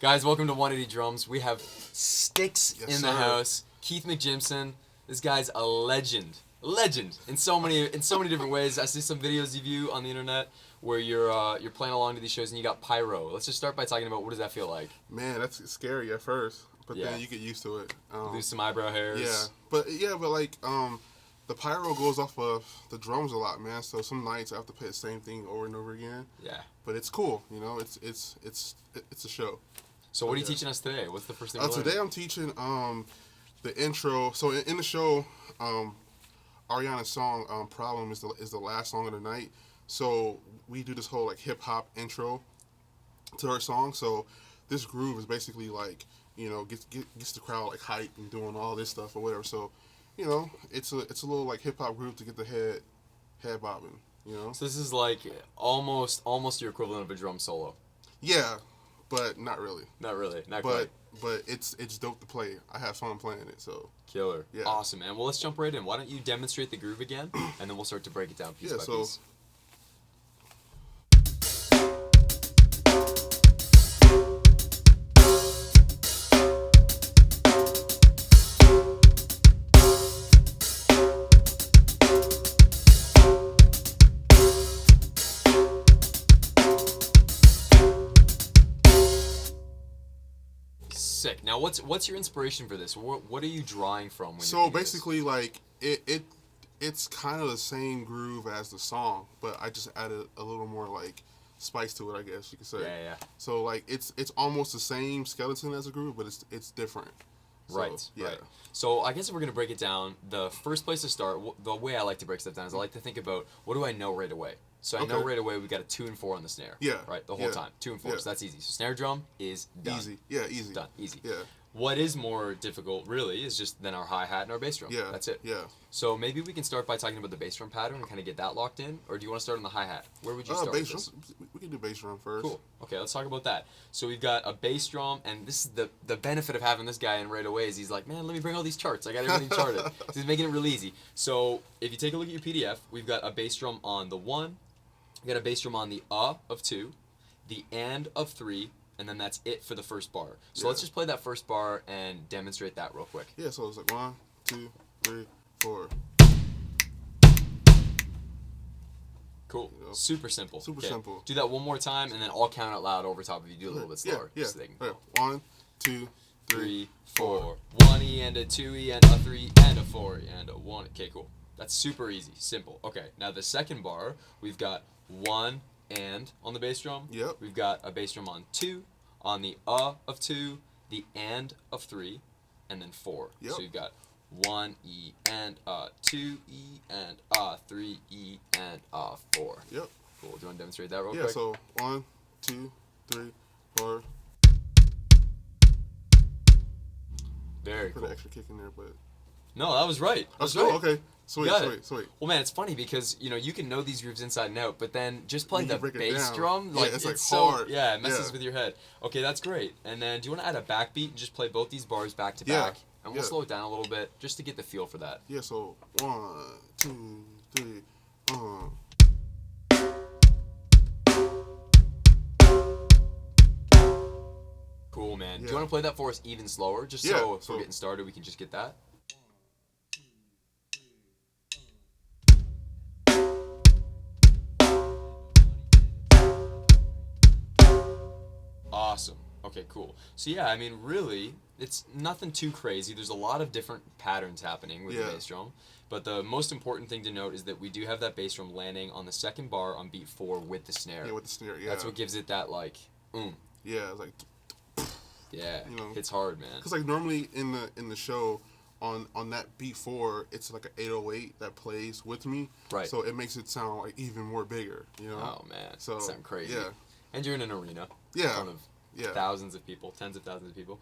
Guys, welcome to 180 Drums. We have Stix in the house. Keith Mcjimson. This guy's a legend. Legend in so many different ways. I see some videos of you on the internet where you're playing along to these shows and you got pyro. Let's just start by talking about what does that feel like? Man, that's scary at first, but then you get used to it. Lose some eyebrow hairs. But like the pyro goes off of the drums a lot, man. So some nights I have to play the same thing over and over again. Yeah. But it's cool, you know. It's a show. So what are you teaching us today? What's the first thing? Today I'm teaching the intro. So in the show, Ariana's song "Problem" is the last song of the night. So we do this whole like hip hop intro to her song. So this groove is basically like, you know, gets the crowd like hyped and doing all this stuff or whatever. So, you know, it's a little like hip hop groove to get the head bobbing. You know. So this is like almost your equivalent of a drum solo. Yeah, but not really. Not really. Not quite. But it's dope to play. I have fun playing it. So. Killer. Yeah. Awesome, man. Well, let's jump right in. Why don't you demonstrate the groove again, and then we'll start to break it down piece by piece. Sick. Now, what's your inspiration for this? What are you drawing from? So basically, like it's kind of the same groove as the song, but I just added a little more like spice to it, I guess you could say. Yeah. So like it's almost the same skeleton as a groove, but it's different. So, right. Yeah. Right. So I guess if we're gonna break it down, the first place to start, the way I like to break stuff down is I like to think about what do I know right away. So I know right away we got a 2 and 4 on the snare. Yeah. Right. The whole time, 2 and 4. Yeah. So that's easy. So snare drum is done. Easy. Yeah. Easy. Done. Easy. Yeah. What is more difficult, really, is just then our hi-hat and our bass drum. Yeah. That's it. Yeah. So maybe we can start by talking about the bass drum pattern and kind of get that locked in, or do you want to start on the hi-hat? Where would you start with this? We can do bass drum first. Cool. Okay, let's talk about that. So we've got a bass drum, and this is the benefit of having this guy in right away is he's like, man, let me bring all these charts. I got everything charted. He's making it real easy. So if you take a look at your PDF, we've got a bass drum on the 1, we got a bass drum on the of 2, the and of 3, and then that's it for the first bar. So let's just play that first bar and demonstrate that real quick. Yeah, so it's like 1, 2, 3, 4. Cool. You know, super simple. Super simple. Do that one more time, and then I'll count out loud over top if you do a little bit slower. Yeah. So they can Right. 1, 2, 3, 4. 1 E and a 2 E and a 3 and a 4 E and a 1. Okay, cool. That's super easy. Simple. Okay, now the second bar, we've got 1 and on the bass drum. Yep. We've got a bass drum on 2, on the of 2, the and of 3, and then 4. Yep. So you've got 1 E and 2 E and 3 E and 4. Yep. Cool. Do you want to demonstrate that real Yeah, quick? so 1, 2, 3, 4. Very Put cool. an extra kick in there, but No, that was right. that's right. Okay. Sweet. Well, man, it's funny because you can know these grooves inside and out, but then just playing the you break it bass down, drum, yeah, it's like hard. It messes with your head. Okay, that's great. And then, do you want to add a backbeat and just play both these bars back to back? And we'll slow it down a little bit just to get the feel for that. Yeah. So 1, 2, 3. Cool, man. Do Yeah. you want to play that for us even slower, just so if we're getting started, we can just get that? Awesome. Okay, cool. So yeah, I mean, really, it's nothing too crazy. There's a lot of different patterns happening with the bass drum, but the most important thing to note is that we do have that bass drum landing on the second bar on beat 4 with the snare. Yeah, with the snare. Yeah. That's what gives it that like, Yeah, it's like. Yeah, you know, it's hard, man. Because like normally in the show, on that beat 4, it's like an 808 that plays with me. Right. So it makes it sound like even more bigger. You know. Oh man, So sound crazy. Yeah. And you're in an arena. Yeah. In front of thousands of people, tens of thousands of people.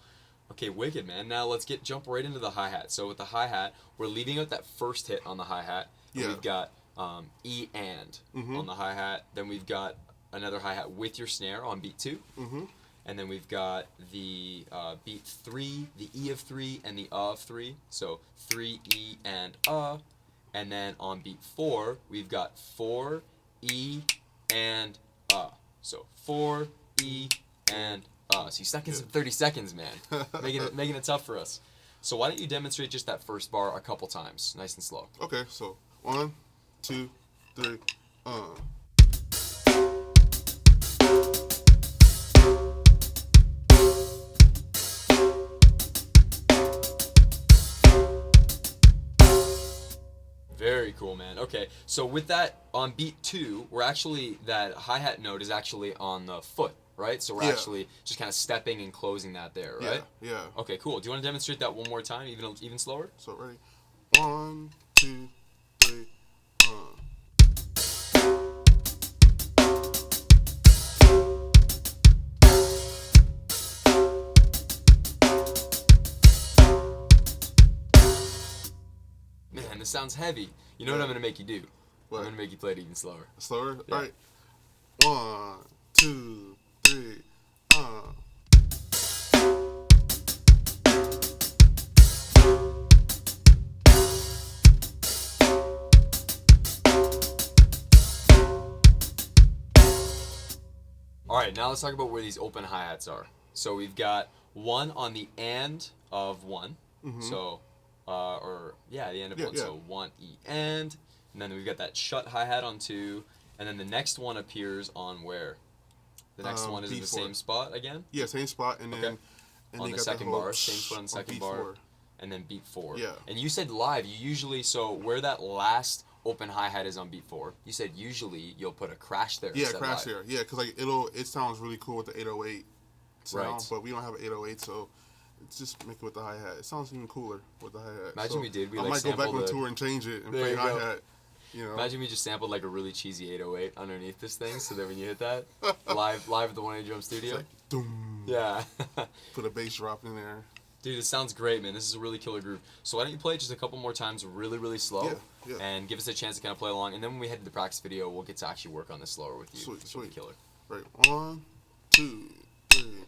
Okay, wicked, man. Now let's jump right into the hi-hat. So with the hi-hat, we're leaving out that first hit on the hi-hat. And we've got E and on the hi-hat. Then we've got another hi-hat with your snare on beat 2. Mm-hmm. And then we've got the beat 3, the E of 3, and the of 3. So 3 E and A. And then on beat 4, we've got 4 E and A. So 4 E and So you stuck in some 30 seconds, man. making it tough for us. So why don't you demonstrate just that first bar a couple times, nice and slow. Okay, so 1, 2, 3, Very cool, man. Okay, so with that, on beat 2, we're actually, that hi-hat note is actually on the foot, right? So we're actually just kind of stepping and closing that there, right? Yeah. Okay, cool. Do you want to demonstrate that one more time, even slower? So ready? 1, 2, 3, Man, this sounds heavy. You know what I'm going to make you do? What? I'm going to make you play it even slower. Slower? Yeah. All right. 1, 2, 3, All right, now let's talk about where these open hi-hats are. So we've got one on the and of 1. So, the end of 1. So 1 E and then we've got that shut hi-hat on 2, and then the next one appears on where? The next one is in the B4. same spot again? Yeah, same spot, and then On the second bar, same spot on the second bar, B4. and then beat 4. Yeah. And you said live, you usually, so where that last open hi-hat is on beat 4, you said usually you'll put a crash there. Yeah, instead of crash live. there. Yeah, because like it sounds really cool with the 808 sound, Right. but we don't have an 808, so it's just make it with the hi-hat. It sounds even cooler with the hi-hat. Imagine so we did. We I like might go back sampled on the- tour and change it and There play you go. hi-hat. You know. Imagine we just sampled like a really cheesy 808 underneath this thing, so that when you hit that, live at the 180 Drum Studio. It's like, doom. Yeah. Put a bass drop in there. Dude, it sounds great, man. This is a really killer groove. So why don't you play it just a couple more times really, really slow, Yeah. and give us a chance to kind of play along. And then when we head to the practice video, we'll get to actually work on this slower with you. Sweet, Which will be sweet. killer. Right. 1, 2, 3,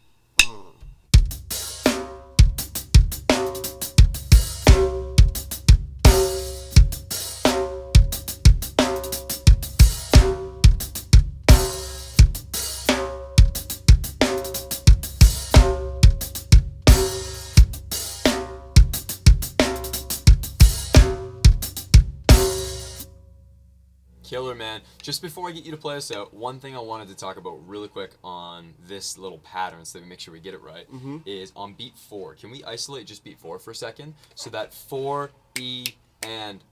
Killer, man. Just before I get you to play us out, one thing I wanted to talk about really quick on this little pattern, so that we make sure we get it right, is on beat 4. Can we isolate just beat 4 for a second? So that 4, E, and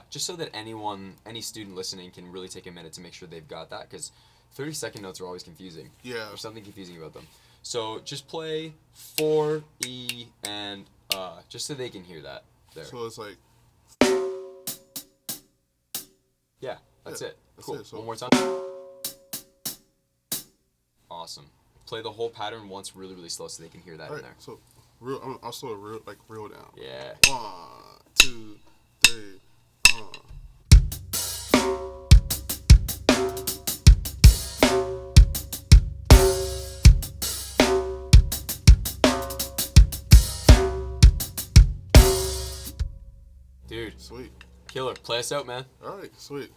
just so that any student listening can really take a minute to make sure they've got that, because 30-second notes are always confusing. Yeah. There's something confusing about them. So just play 4, E, and just so they can hear that there. So it's like, Yeah, that's it. that's Cool. it, so- One more time. Awesome. Play the whole pattern once really, really slow so they can hear that all in right. there. So I'll slow it real down. Yeah. 1, 2, 3, Dude, Sweet. killer. Play us out, man. All right, sweet.